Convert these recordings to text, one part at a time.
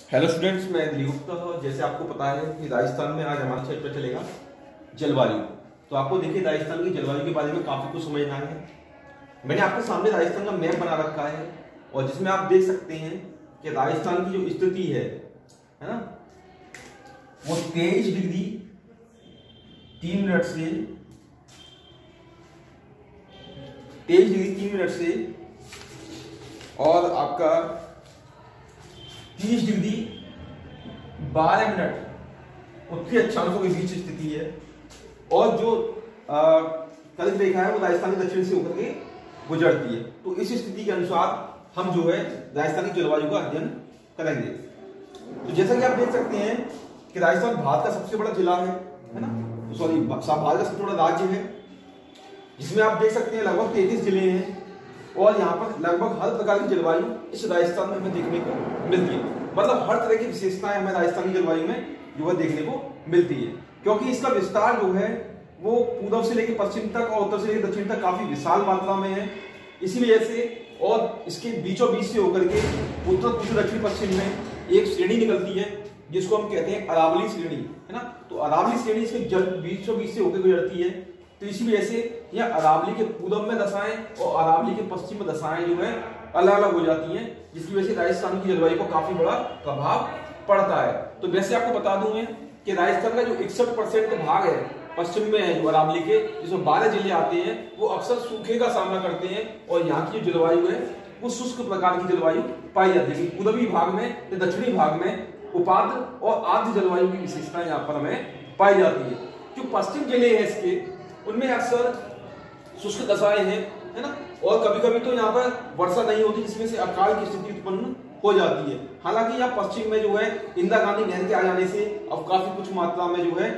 Hello students, मैं दिलीप गुप्ता। जैसे आपको पता है कि राजस्थान में आज हमारा चैप्टर चलेगा जलवायु। तो आपको देखिए राजस्थान की जलवायु के बारे में काफी कुछ समझना है। मैंने आपके सामने राजस्थान का मैप बना रखा है और जिसमें आप देख सकते हैं कि राजस्थान की जो स्थिति है ना, वो 23 डिग्री 3 मिनट से 23 डिग्री 3 मिनट से और आपका 30 डिग्री 12 मिनट उत्तरी अक्षांशों के बीच स्थिति है। और जो कर्क रेखा है वो राजस्थान के दक्षिण से होकर के गुजरती है। तो इस स्थिति के अनुसार हम जो है राजस्थान की जलवायु का अध्ययन करेंगे। तो जैसा कि आप देख सकते हैं कि राजस्थान भारत का सबसे बड़ा जिला है ना, सॉरी भारत का सबसे बड़ा राज्य है, जिसमें आप देख सकते हैं लगभग 33 जिले हैं और यहाँ पर लगभग हर प्रकार की जलवायु इस राजस्थान में हमें देखने को मिलती है। मतलब हर तरह की विशेषताएं हमें राजस्थान की जलवायु में जो है देखने को मिलती है, क्योंकि इसका विस्तार जो है वो पूर्व से लेकर पश्चिम तक और उत्तर से लेकर दक्षिण तक काफी विशाल मात्रा में है। इसी वजह से और इसके बीचों बीच से होकर के उत्तर पूर्व दक्षिण पश्चिम में एक श्रेणी निकलती है जिसको हम कहते हैं अरावली श्रेणी, है ना। तो अरावली श्रेणी इसके बीचों बीच से होकर गुजरती है। तो इसी वजह से यह अरावली के पूर्व में दशाएं और अरावली के पश्चिम में दशाएं जो है अलग अलग हो जाती हैं, जिसकी वजह से राजस्थान की जलवायु को काफी बड़ा प्रभाव पड़ता है। तो वैसे आपको बता दूं मैं कि राजस्थान का जो 61% भाग है पश्चिम में है, जो अरावली के, जिसमें 12 जिले आते हैं, वो अक्सर सूखे का सामना करते हैं और यहाँ की जो जलवायु है वो शुष्क प्रकार की जलवायु पाई जाती है। पूर्वी भाग में या दक्षिणी भाग में उपाद्र और आर्द्र जलवायु की विशेषता यहाँ पर हमें पाई जाती है। जो पश्चिम जिले हैं इसके, उनमें अक्सर शुष्क दशाएं हैं, है ना, और कभी कभी तो यहाँ पर वर्षा नहीं होती, जिसमें से अकाल की स्थिति उत्पन्न हो जाती है। हालांकि यहाँ पश्चिम में जो है इंदिरा गांधी नहर के आ जाने से अब काफी कुछ मात्रा में जो है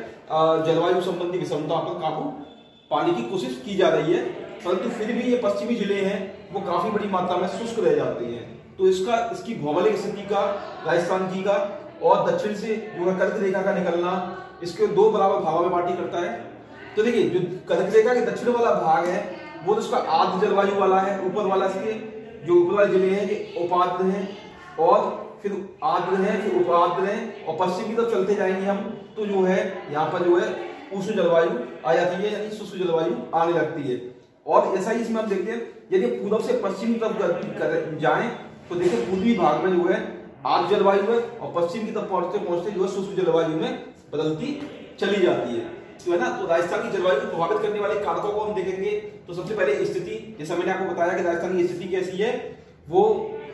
जलवायु संबंधी विषमता पर काबू पाने की कोशिश की जा रही है, परंतु फिर भी ये पश्चिमी जिले हैं वो काफी बड़ी मात्रा में शुष्क रह जाते हैं। तो इसकी भौगोलिक स्थिति का, राजस्थान की का और दक्षिण से जो है कर्क रेखा का निकलना इसके दो बराबर भागों में बांटी करता है। तो देखिए जो कर्क रेखा के दक्षिण वाला भाग है वो तो उसका आर्द्र जलवायु वाला है, ऊपर वाला इसके जो ऊपर वाले जिले हैं ये उपाद्र हैं और फिर आर्द्र हैं, फिर उपाद्र हैं और पश्चिम की तरफ चलते जाएंगे हम तो जो है यहाँ पर जो है उष्ण जलवायु आ जाती है, यानी शुष्क जलवायु आने लगती है। और ऐसा ही इसमें हम देखते हैं यदि पूर्व से पश्चिम की तरफ जाएं तो देखिए पूर्वी भाग में जो है आर्द्र जलवायु है और पश्चिम की तरफ पहुंचते पहुंचते जो है शुष्क जलवायु में बदलती चली जाती है, तो है ना। तो राजस्थान की जलवायु को प्रभावित करने वाले कारकों को हम देखेंगे। तो सबसे पहले स्थिति, जैसा मैंने आपको बताया कि राजस्थान की स्थिति कैसी है, वो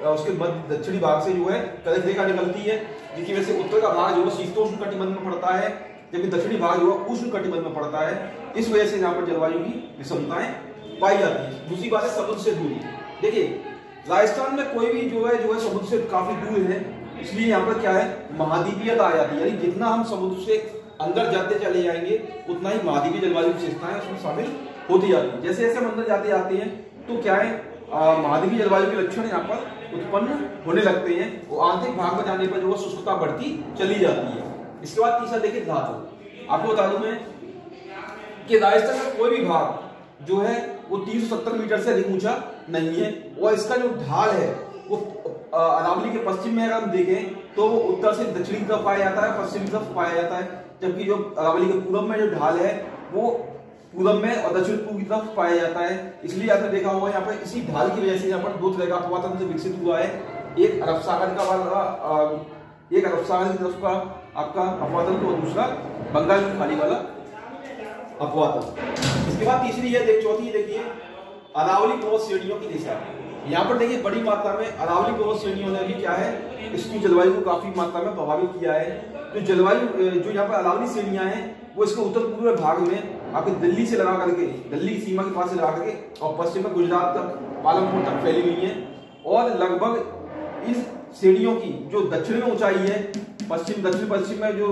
उसके मध्य दक्षिणी भाग से जो है कर्क रेखा निकलती है, जिसकी वजह से उत्तर का भाग जो है शीतोष्ण कटिबंध में पड़ता है, जबकि दक्षिणी भाग जो है उष्ण कटिबंध में पड़ता है। इस वजह से यहाँ पर जलवायु की विषमताएं पाई जाती है। दूसरी बात है समुद्र से दूरी। देखिए राजस्थान में कोई भी जो है समुद्र से काफी दूर है, इसलिए यहाँ पर क्या है महाद्वीपीयता आ जाती है, यानी जितना हम समुद्र से अंदर जाते चले जाएंगे उतना ही महाद्वीपीय जलवायु विशेषताएं उसमें शामिल होती जाती है। जैसे जैसे हम अंदर जाते जाते हैं तो क्या है महाद्वीपीय जलवायु के लक्षण यहाँ पर उत्पन्न होने लगते हैं, वो आंतरिक भाग में जाने पर जो शुष्कता बढ़ती चली जाती है। इसके बाद तीसरा देखिए धातु। आपको बता दूं मैं कि राजस्थान का कोई भी भाग जो है वो 370 मीटर से अधिक ऊंचा नहीं है और इसका जो ढाल है वो अरावली के पश्चिम में अगर हम देखें तो वो उत्तर से दक्षिणी की तरफ पाया जाता है, पश्चिम की तरफ पाया जाता है, जबकि जो अरावली के पूर्व में जो ढाल है वो पूर्व में और दक्षिण पूर्व की तरफ पाया जाता है। इसलिए आपने देखा होगा यहाँ पर इसी ढाल की वजह से यहाँ पर दो तरह का अपवाद तंत्र विकसित हुआ है। एक अरब सागर का वाला, एक अरब सागर की तरफ का आपका अपवाद तंत्र और दूसरा बंगाल की खाड़ी वाला अपवाद तंत्र। इसके बाद तीसरी है, चौथी देखिए अरावली पर्वत श्रेणियों की दिशा। यहाँ पर देखिए बड़ी मात्रा में अरावली पर्वत श्रेणियों ने भी क्या है इसकी जलवायु को काफी मात्रा में प्रभावित किया है। तो जलवायु जो यहाँ पर अरावली श्रेणियां हैं वो इसके उत्तर पूर्व भाग में आपके दिल्ली से लगा करके, दिल्ली सीमा के पास से लगा करके और पश्चिम में गुजरात तक, पालमपुर तक फैली हुई है। और लगभग इस श्रेणियों की जो दक्षिण में ऊंचाई है, दक्षिण पश्चिम में जो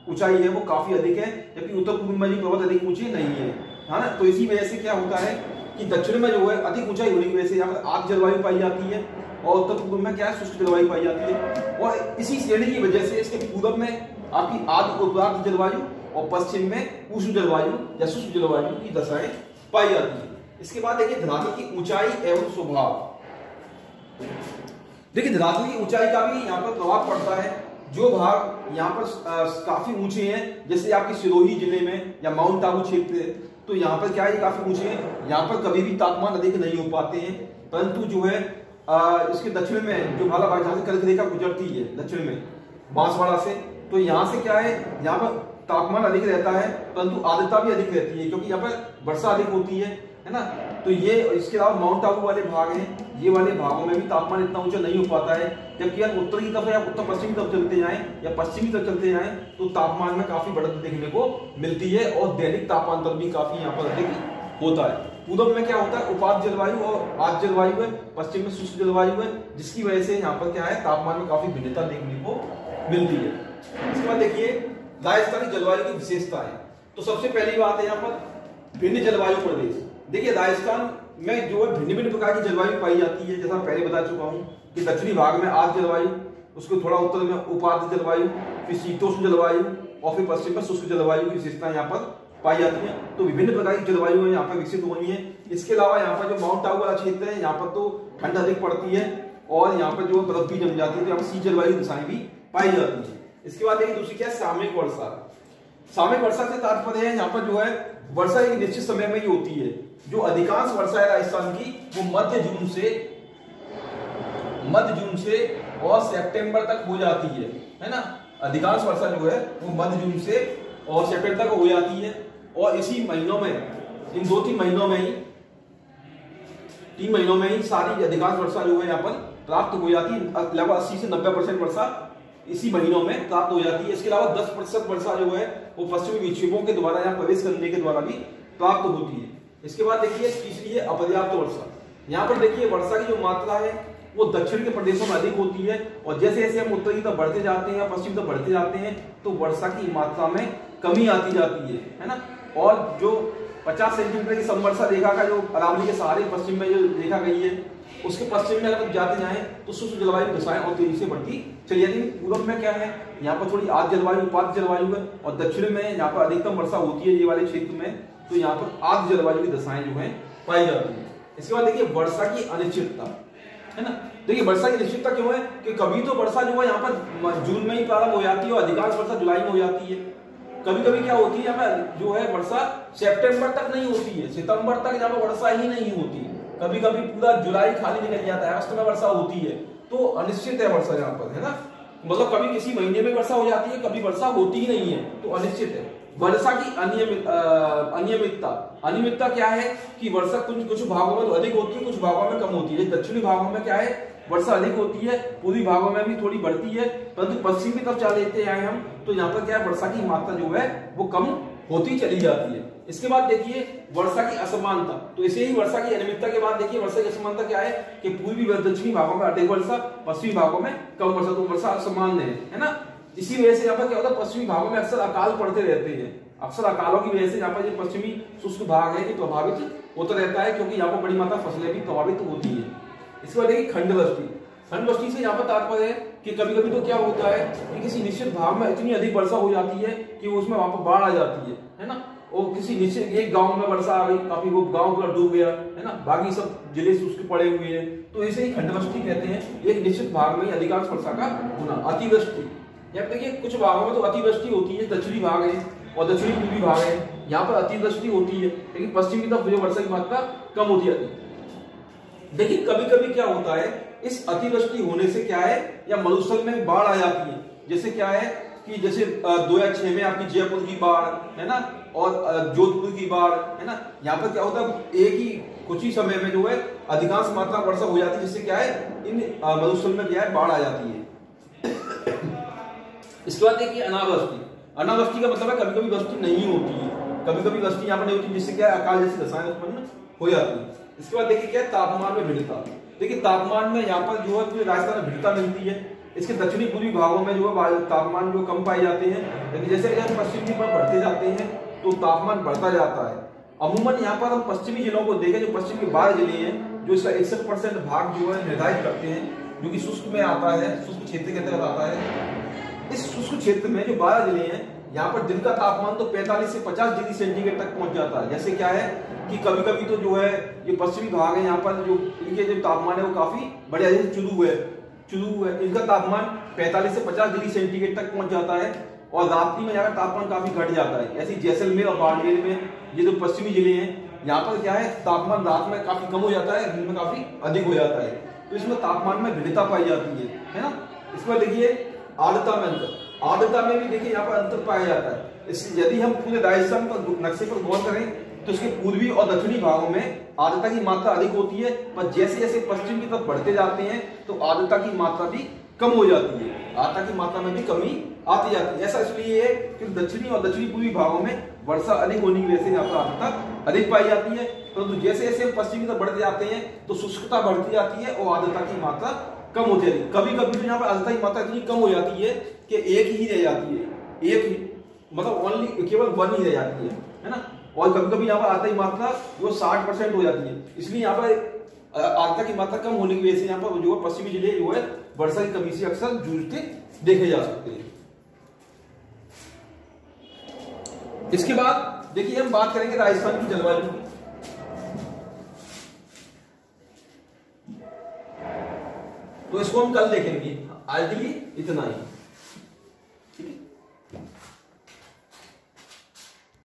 ऊंचाई है वो काफी अधिक है, जबकि उत्तर पूर्व में पर्वत अधिक ऊंची नहीं है, है ना। तो इसी वजह से क्या होता है कि दक्षिण में जो है अधिक ऊंचाई होने की वजह से यहाँ पर आर्द्र जलवायु पाई जाती है और उत्तर पूर्व में क्या है शुष्क जलवायु पाई जाती है। और इसी श्रेणी की वजह से इसके पूर्व में आपकी आर्द्र उपार्द्र जलवायु और पश्चिम में उष्ण जलवायु या शुष्क जलवायु की दशाएं पाई जाती है। इसके बाद देखिए धरातल की ऊंचाई एवं स्वभाव। देखिए धरातल की ऊंचाई का भी यहाँ पर प्रभाव पड़ता है। जो भाग यहाँ पर काफी ऊंचे हैं, जैसे आपके सिरोही जिले में या माउंट आबू क्षेत्र है, तो यहाँ पर क्या है, काफी ऊंचे हैं, यहाँ पर कभी भी तापमान अधिक नहीं हो पाते हैं। परंतु जो है इसके दक्षिण में जो भाला जहाँ से कर्क रेखा गुजरती है दक्षिण में बांसवाड़ा से, तो यहाँ से क्या है, यहाँ पर तापमान अधिक रहता है, परंतु आर्द्रता भी अधिक रहती है, क्योंकि यहाँ पर वर्षा अधिक होती है ना। तो ये इसके अलावा माउंट आबू वाले भाग हैं, ये वाले भागों में भी तापमान इतना ऊंचा नहीं हो पाता है। जबकि आप उत्तर की तरफ या उत्तर पश्चिम की तरफ चलते जाएं या पश्चिमी तरफ चलते जाएं तो तापमान में काफी बढ़त देखने को मिलती है, और दैनिक तापमान भी काफी यहाँ पर अधिक होता है। पूर्व में क्या होता है, उपात जलवायु और आर्द्र जलवायु है, पश्चिम में शुष्क जलवायु है, जिसकी वजह से यहाँ पर क्या है, तापमान में काफी भिन्नता देखने को मिलती है। इसके बाद देखिए राजस्थानी जलवायु की विशेषताएं। तो सबसे पहली बात है यहाँ पर भिन्न जलवायु प्रदेश। देखिए राजस्थान में जो है भिन्न भिन्न प्रकार की जलवायु पाई जाती है, जैसा पहले बता चुका हूँ कि दक्षिणी भाग में आर्द्र जलवायु, उसको थोड़ा उत्तर में उपार्द्र जलवायु, फिर शीतोष्ण जलवायु, और फिर पश्चिम में शुष्क जलवायु की विशेषताएं यहाँ पर पाई जाती है। तो विभिन्न प्रकार की जलवायु यहाँ पर विकसित हुई है। इसके अलावा यहाँ पर जो माउंट आबू वाला क्षेत्र है, यहाँ पर तो ठंड अधिक पड़ती है और यहाँ पर जो बर्फ भी जम जाती है, तो यहाँ पर शीत जलवायु दिशाएं भी पाई जाती है। इसके बाद देखिए दूसरी क्या है, सामयिक वर्षा। सामयिक वर्षा से तात्पर्य है यहाँ पर जो है वर्षा एक निश्चित समय में ही होती है। जो अधिकांश वर्षा है राजस्थान की वो मध्य जून से और सितंबर तक हो जाती है ना। अधिकांश वर्षा जो है वो मध्य जून से और सितंबर तक हो जाती है, और इसी महीनों में, इन 2-3 महीनों में ही, 3 महीनों में ही सारी अधिकांश वर्षा जो है यहाँ पर प्राप्त हो जाती है। लगभग 80 से 90% वर्षा इसी महीनों में प्राप्त हो जाती है। इसके अलावा 10% वर्षा जो है वो पश्चिमी विक्षोभों के द्वारा यहाँ प्रवेश करने के द्वारा भी प्राप्त होती है। इसके बाद देखिए तीसरी है अपर्याप्त वर्षा। यहाँ पर देखिए वर्षा की जो मात्रा है वो दक्षिण के प्रदेशों में अधिक होती है, और जैसे जैसे हम उत्तर की तरफ बढ़ते जाते हैं या पश्चिम तरफ बढ़ते जाते हैं तो वर्षा की मात्रा में कमी आती जाती है ना। और जो 50 सेंटीमीटर की समवर्षा रेखा का जो अरावली के सहारे पश्चिम में जो रेखा गई है, उसके पश्चिम में अगर जाते जाएं तो शुष्क जलवायु दिशाएं और तेजी से बढ़ती चली जाती है। पूर्व में क्या है, यहाँ पर थोड़ी आर्द्र जलवायु, उपात जलवायु है, और दक्षिण में यहाँ पर अधिकतम वर्षा होती है ये वाले क्षेत्र में, तो यहाँ पर आर्द्र जलवायु की दशाएं जो है पाई जाती है। इसके बाद देखिए वर्षा की अनिश्चितता, है ना। देखिए वर्षा की अनिश्चितता क्यों है कि कभी तो वर्षा जो है यहाँ पर जून में ही प्रारंभ हो जाती है और अधिकांश वर्षा जुलाई में हो जाती है। कभी कभी क्या होती है, यहाँ पर जो है वर्षा सितंबर तक नहीं होती है, सितंबर तक यहाँ पर वर्षा ही नहीं होती। कभी कभी पूरा जुलाई खाली निकल जाता है, अगस्त में वर्षा होती है। तो अनिश्चित है वर्षा यहाँ पर, है ना। मतलब कभी किसी महीने में वर्षा हो जाती है, कभी वर्षा होती ही नहीं है, तो अनिश्चित है। वर्षा की अनियमितता क्या है कि वर्षा कुछ भागों में तो अधिक होती है, कुछ भागों में कम होती है। दक्षिणी भागों में क्या है, वर्षा अधिक होती है, पूर्वी भागों में भी थोड़ी बढ़ती है, परंतु पश्चिम की तरफ चले लेते हैं हम तो यहाँ पर क्या है, वर्षा की मात्रा जो है वो कम होती चली जाती है। इसके बाद देखिए वर्षा की असमानता। तो इसे ही वर्षा की अनियमितता के बाद देखिए वर्षा की असमानता क्या है कि पूर्वी व दक्षिणी भागों में अधिक वर्षा, पश्चिमी भागों में कम वर्षा, तो वर्षा असामान्य है ना। इसी वजह से यहाँ पर क्या होता है, पश्चिमी भागों में अक्सर अकाल पड़ते रहते हैं। अक्सर अकालों की वजह से यहाँ पर जो पश्चिमी शुष्क भाग है ये प्रभावित होता रहता है, क्योंकि यहाँ पर बड़ी मात्रा फसलें भी प्रभावित होती है। इसके बाद देखिए खंडवृष्टि। खंडवृष्टि से यहाँ पर तात्पर्य है कि कभी कभी तो क्या होता है कि किसी निश्चित भाग में इतनी अधिक वर्षा हो जाती है कि उसमें वहां पर बाढ़ आ जाती है ना। और किसी निश्चित एक गांव में वर्षा आ गई, काफी वो गांव पूरा डूब गया, है ना, बाकी सब जिले से उसके पड़े हुए हैं, तो इसे ही खंडवृष्टि कहते हैं। एक निश्चित भाग में अधिकांश वर्षा का होना। अतिवृष्टि, यहाँ देखिए कुछ भागों में तो अतिवृष्टि होती है, दक्षिणी भाग है और दक्षिणी पूर्वी भाग है, यहाँ पर अतिवृष्टि होती है, लेकिन पश्चिम की तरफ जो वर्षा की मात्रा कम होती है। देखिए कभी कभी क्या होता है, इस अतिवृष्टि होने से क्या है या मरुस्थल में बाढ़ आ जाती है। जैसे क्या है कि जैसे 2006 में आपकी जयपुर की बाढ़, है ना, और जोधपुर की बाढ़, है ना। यहाँ पर क्या होता है, एक ही कुछ ही समय में जो है अधिकांश मात्रा वर्षा हो जाती है, जिससे क्या है इन मरुस्थल में क्या है बाढ़ आ जाती है। इसके बाद देखिए अनावृष्टि। अनावृष्टि का मतलब है कभी कभी वृष्टि नहीं होती है, कभी कभी वृष्टि यहाँ पर नहीं होती, जिससे क्या है अकाल जैसी दशाएं उत्पन्न हो जाती है। इसके बाद देखिए क्या है तापमान में भिन्नता। देखिए तापमान में यहाँ पर जो है पूरे राजस्थान में भिन्नता मिलती है। इसके दक्षिणी पूर्वी भागों में जो है तापमान जो कम पाए जाते हैं, लेकिन जैसे जैसे पश्चिम की तरफ बढ़ते जाते हैं तो तापमान बढ़ता जाता है। अमूमन यहाँ पर हम पश्चिमी जिलों को देखें, जो पश्चिम के 12 जिले हैं, जो इसका 61% भाग जो है निर्धारित करते हैं, जो कि शुष्क में आता है, शुष्क क्षेत्र के अंतर्गत आता है। इस शुष्क क्षेत्र में जो 12 जिले हैं, यहाँ पर दिन का तापमान तो 45 से 50 डिग्री सेंटीग्रेड तक पहुंच जाता है। जैसे क्या है कि कभी कभी तो जो है ये पश्चिमी भाग है, यहाँ पर जो इनके जो तापमान है वो काफी बड़े से शुरू हुए, शुरू हुआ है, इनका तापमान 45 से 50 डिग्री सेंटीग्रेड तक पहुंच जाता है और रात्रि में यहाँ तापमान काफी घट जाता है। ऐसी जैसलमेर और बाड़मेर में ये जो पश्चिमी जिले हैं यहाँ पर क्या है, तापमान रात में काफी कम हो जाता है, दिन में काफी अधिक हो जाता है। तो इसमें तापमान में भिन्नता पाई जाती है ना। इसमें देखिए आर्द्रता में अंतर, आर्द्रता में भी देखिए यहाँ पर अंतर पाया जाता है। यदि हम पूरे राजस्थान पर नक्शे पर गौर करें तो इसके पूर्वी और दक्षिणी भागों में आर्द्रता की मात्रा अधिक होती है, पर जैसे जैसे पश्चिम की तरफ बढ़ते जाते हैं तो आर्द्रता की मात्रा भी कम हो जाती है, आर्द्रता की मात्रा में भी कमी आती जाती है। ऐसा इसलिए है कि दक्षिणी और दक्षिणी पूर्वी भागों में वर्षा अधिक होने की वजह से यहाँ पर आर्द्रता अधिक पाई जाती है, परंतु जैसे जैसे हम पश्चिम की तरफ बढ़ते जाते हैं तो शुष्कता बढ़ती जाती है और आर्द्रता की मात्रा कम होती जाती है। कभी कभी तो यहाँ पर आर्द्रता की मात्रा इतनी कम हो जाती है कि एक ही रह जाती है, एक ही मतलब ओनली केवल 1 ही रह जाती है ना। और कभी कभी यहाँ पर आर्द्रता की मात्रा जो 60% हो जाती है। इसलिए यहाँ पर आर्द्रता की मात्रा कम होने की वजह से यहाँ पर जो पश्चिमी जिले जो है वर्षा की कमी से अक्सर जूझते देखे जा सकते हैं। इसके बाद देखिए हम बात करेंगे राजस्थान की जलवायु की। तो इसको हम कल देखेंगे, आज के लिए इतना ही। ठीक है।